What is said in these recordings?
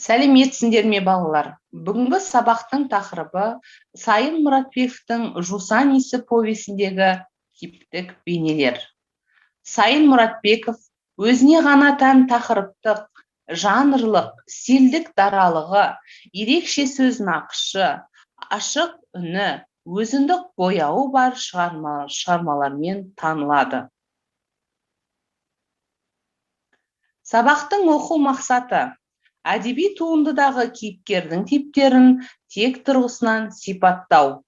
Сәлеметсіңдер ме балалар? Бүгінгі сабақтың тақырыбы Сайын Мұратбековтің «Жусан иісі» повесіндегі типтік бейнелер. Сайын Мұратбеков өзіне ғана тән тақырыптық, жанрлық, стильдік даралығы, ерекше сөз нақышы, ашық үні, өзіндік бояуы бар шығармалармен танылады. Сабақтың оқу мақсаты: әдеби туындыдағы кейіпкердің типтерін тек тұрғысынан сипаттау.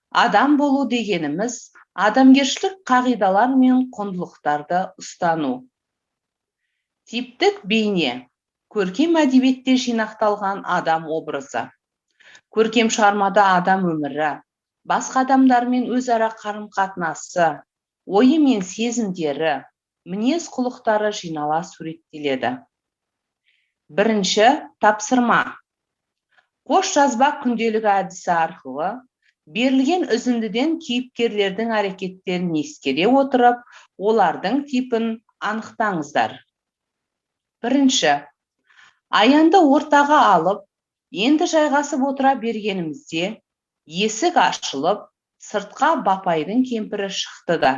Адам болу дегеніміз адамгершілік қағидалар мен құндылықтарды ұстану. Типтік бейне көркем әдебиетте жинақталған адам образы. Көркем шығармада адам өмірі, басқа адамдармен өзара қарым-қатынасы, ойы мен сезімдері, мінез құлықтары жинала суреттеледі. Бірінші тапсырма. Қош жазба күнделігі әдісі арқылы берілген үзіндіден кейіпкерлердің әрекеттерін ескере отырып, олардың типін анықтаңыздар. Бірінші, Аянды ортаға алып, енді жайғасып отыра бергенімізде, есік ашылып, сыртқа Бапайдың кемпірі шықты да: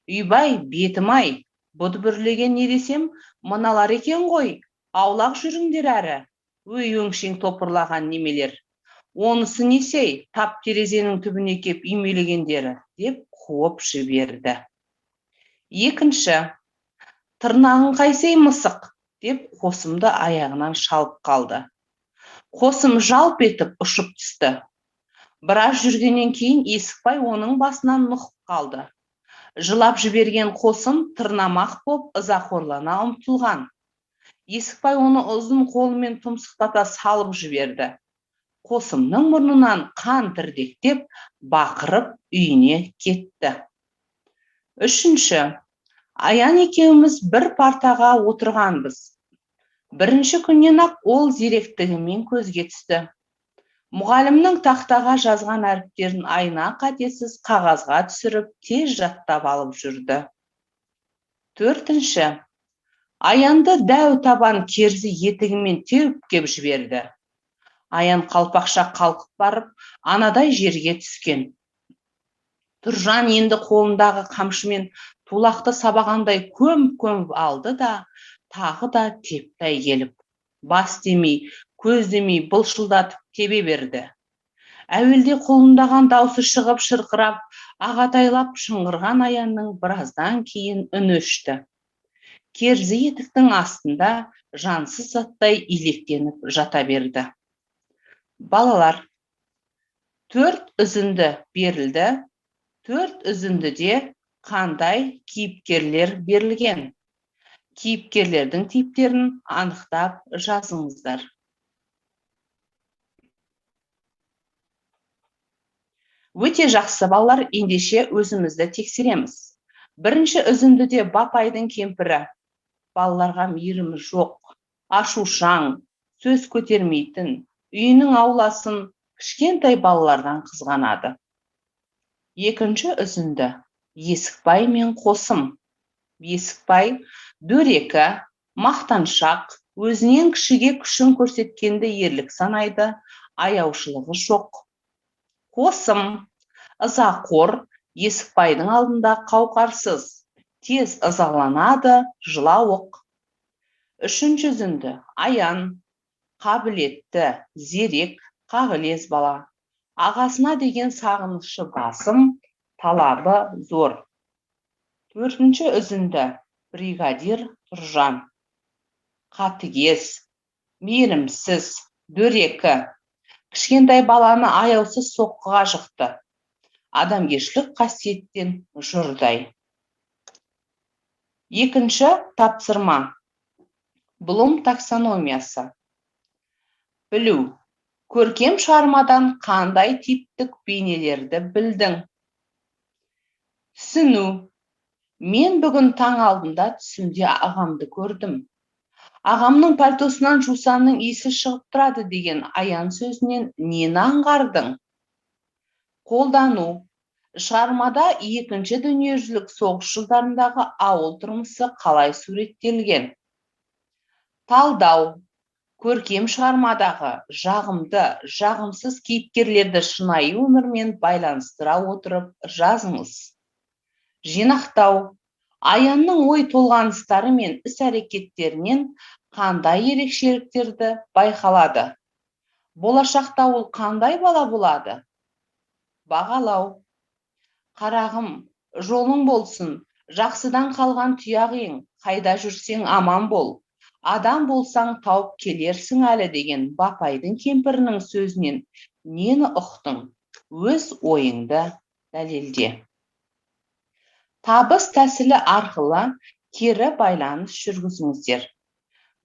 «Үйбай, бетім-ай, бұд бүрлеген не десем, мыналар екен ғой, аулақ жүріңдер әрі, өй өңшең топырлаған немелер, онысы несей, тап терезенің түбіне кеп үймелегендері», деп қуып жіберді. Екінші, «Тырнағын қайсей мысық», деп қосымды аяғынан шалып қалды. Қосым жалп етіп ұшып түсті. Біраз жүргеннен кейін Есікбай оның басынан нұқып қалды. Жылап жіберген қосым тырнамақ боп ызақорлана ұмтылған. Есікбай оны ұзын қолымен тұмсықтата салып жіберді. Қосымның мұрнынан қан тірдектеп, бақырып үйіне кетті. Үшінші, Аян екеуміз бір партаға отырғанбыз. Бірінші күннен-ақ ол зеректігімен көзге түсті. Мұғалімнің тақтаға жазған әріптерін айна қатесіз қағазға түсіріп, тез жаттап алып жүрді. Төртінші, Аянды дәу табан керзі етігімен теуіп кеп жіберді. Аян қалпақша қалқып барып, анадай жерге түскен. Тұржан енді қолындағы қамшымен тулақты сабағандай көміп алды да, тағы да тептай келіп, бас демей, көз демей былшылдатып тебе берді. Әуелде құлындаған даусы шығып шырқырап, ағатайлап шыңғырған Аянның біраздан кейін үні өшті. Керзі етіктің астында жансыз заттай илектеніп жата берді. Балалар, 4 үзінді берілді. 4 үзіндіде қандай кейіпкерлер берілген? Кейіпкерлердің типтерін анықтап жазыңыздар. Өте жақсы балалар, ендеше өзімізді тексереміз. Бірінші үзіндіде Бапайдың кемпірі. Балаларға мейірімі жоқ, ашушаң, сөз көтермейтін, үйінің ауласын кішкентай балалардан қызғанады. Екінші үзінді Есікбай мен Қосым. Есікбай дөрекі, мақтаншақ, өзінен кішіге күшін көрсеткенді ерлік санайды, аяушылығы жоқ. Қосым ызақор, Есікбайдың алдында қауқарсыз, тез ызаланады, жылауық. Үшінші үзінді Аян қабілетті, зерек, қағылез бала. Ағасына деген сағынышы басым, талабы зор. Төртінші үзінді бригадир Тұржан. Қатыгез, мейірімсіз, дөрекі, кішкентай баланы аяусыз соққыға жықты. Адамгершілік қасиеттен жұрдай. Екінші тапсырма. Блум таксономиясы. Білу. Көркем шығармадан қандай типтік бейнелерді білдің? Түсіну. Мен бүгін таң алдында түсімде ағамды көрдім. Ағамның пальтосынан жусанның иісі шығып тұрады деген Аян сөзінен нені аңғардың? Қолдану. Шығармада екінші дүниежүзілік соғыс жылдарындағы ауыл тұрмысы қалай суреттелген? Талдау. Көркем шығармадағы жағымды, жағымсыз кейіпкерлерді шынайы өмірмен байланыстыра отырып жазыңыз. Жинақтау. Аянның ой толғаныстары мен іс-әрекеттерінен қандай ерекшеліктерді байқалады? Болашақта ол қандай бала болады? Бағалау. Қарағым, жолың болсын, жақсыдан қалған тұяқ ең, қайда жүрсең аман бол. Адам болсаң тауып келерсің әлі деген Бапайдың кемпірінің сөзінен нені ұқтың? Өз ойыңды дәлелде. Табыс тәсілі арқылы кері байланыс жүргізіңіздер.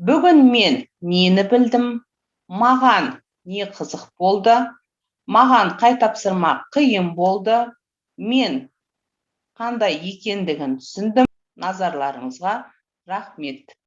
Бүгін мен нені білдім? Маған не қызық болды? Маған қай тапсырма қиын болды? Мен қандай екендігін түсіндім. Назарларыңызға рахмет.